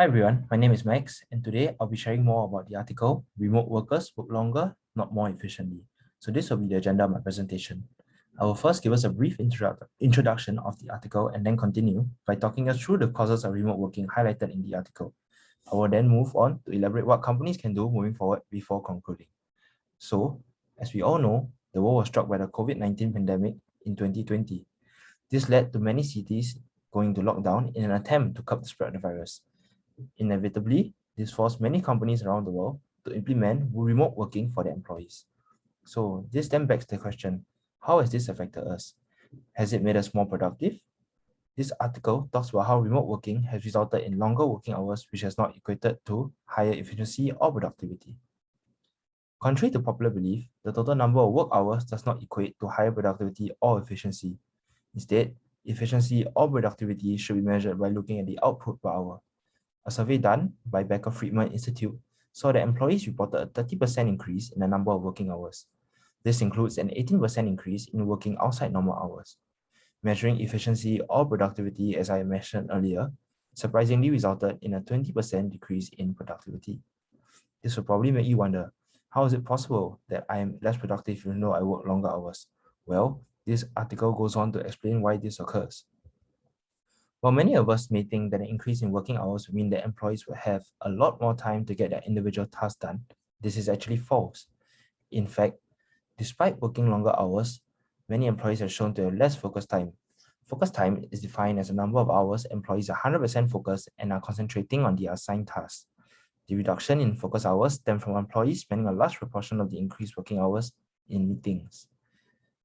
Hi everyone, my name is Max, and today I'll be sharing more about the article Remote Workers Work Longer, Not More Efficiently. So this will be the agenda of my presentation. I will first give us a brief introduction of the article and then continue by talking us through the causes of remote working highlighted in the article. I will then move on to elaborate what companies can do moving forward before concluding. So, as we all know, the world was struck by the COVID-19 pandemic in 2020. This led to many cities going to lockdown in an attempt to curb the spread of the virus. Inevitably, this forced many companies around the world to implement remote working for their employees. So this then begs the question, how has this affected us? Has it made us more productive? This article talks about how remote working has resulted in longer working hours, which has not equated to higher efficiency or productivity. Contrary to popular belief, the total number of work hours does not equate to higher productivity or efficiency. Instead, efficiency or productivity should be measured by looking at the output per hour. A survey done by Becker-Friedman Institute saw that employees reported a 30% increase in the number of working hours. This includes an 18% increase in working outside normal hours. Measuring efficiency or productivity, as I mentioned earlier, surprisingly resulted in a 20% decrease in productivity. This will probably make you wonder, how is it possible that I am less productive even though I work longer hours? Well, this article goes on to explain why this occurs. While many of us may think that an increase in working hours would mean that employees will have a lot more time to get their individual tasks done, this is actually false. In fact, despite working longer hours, many employees are shown to have less focus time. Focus time is defined as the number of hours employees are 100% focused and are concentrating on the assigned tasks. The reduction in focus hours stems from employees spending a large proportion of the increased working hours in meetings.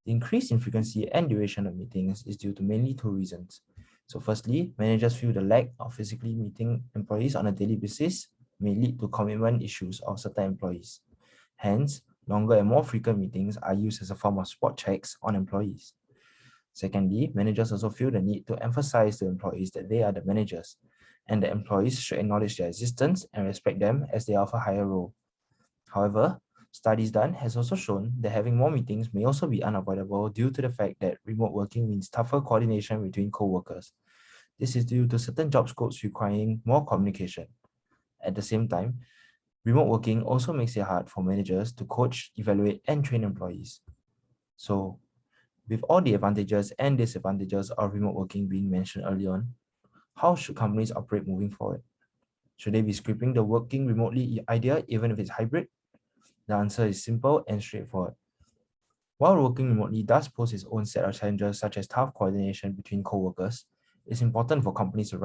The increase in frequency and duration of meetings is due to mainly two reasons. So firstly, managers feel the lack of physically meeting employees on a daily basis may lead to commitment issues of certain employees. Hence, longer and more frequent meetings are used as a form of spot checks on employees. Secondly, managers also feel the need to emphasize to employees that they are the managers, and the employees should acknowledge their existence and respect them as they offer a higher role. However, studies done has also shown that having more meetings may also be unavoidable due to the fact that remote working means tougher coordination between co-workers. This is due to certain job scopes requiring more communication. At the same time, remote working also makes it hard for managers to coach, evaluate, and train employees. So, with all the advantages and disadvantages of remote working being mentioned early on, how should companies operate moving forward? Should they be scrapping the working remotely idea even if it's hybrid? The answer is simple and straightforward. While working remotely does pose its own set of challenges such as tough coordination between co-workers, it's important for companies to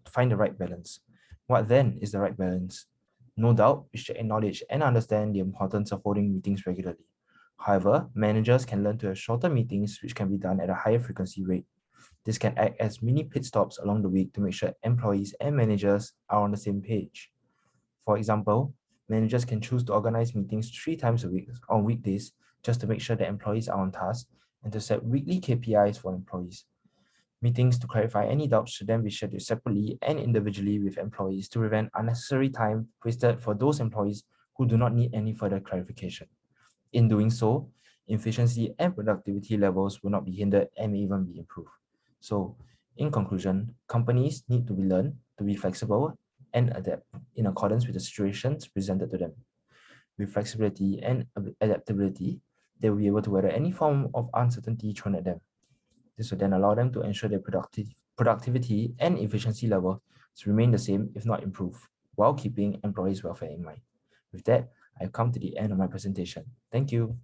find the right balance. What then is the right balance? No doubt, we should acknowledge and understand the importance of holding meetings regularly. However, managers can learn to have shorter meetings which can be done at a higher frequency rate. This can act as mini pit stops along the week to make sure employees and managers are on the same page. For example, managers can choose to organize meetings 3 times a week on weekdays just to make sure that employees are on task and to set weekly KPIs for employees. Meetings to clarify any doubts should then be scheduled separately and individually with employees to prevent unnecessary time wasted for those employees who do not need any further clarification. In doing so, efficiency and productivity levels will not be hindered and may even be improved. So, in conclusion, companies need to be learned to be flexible and adapt in accordance with the situations presented to them. With flexibility and adaptability, they will be able to weather any form of uncertainty thrown at them. This will then allow them to ensure their productivity and efficiency level to remain the same, if not improve, while keeping employees' welfare in mind. With that, I've come to the end of my presentation. Thank you.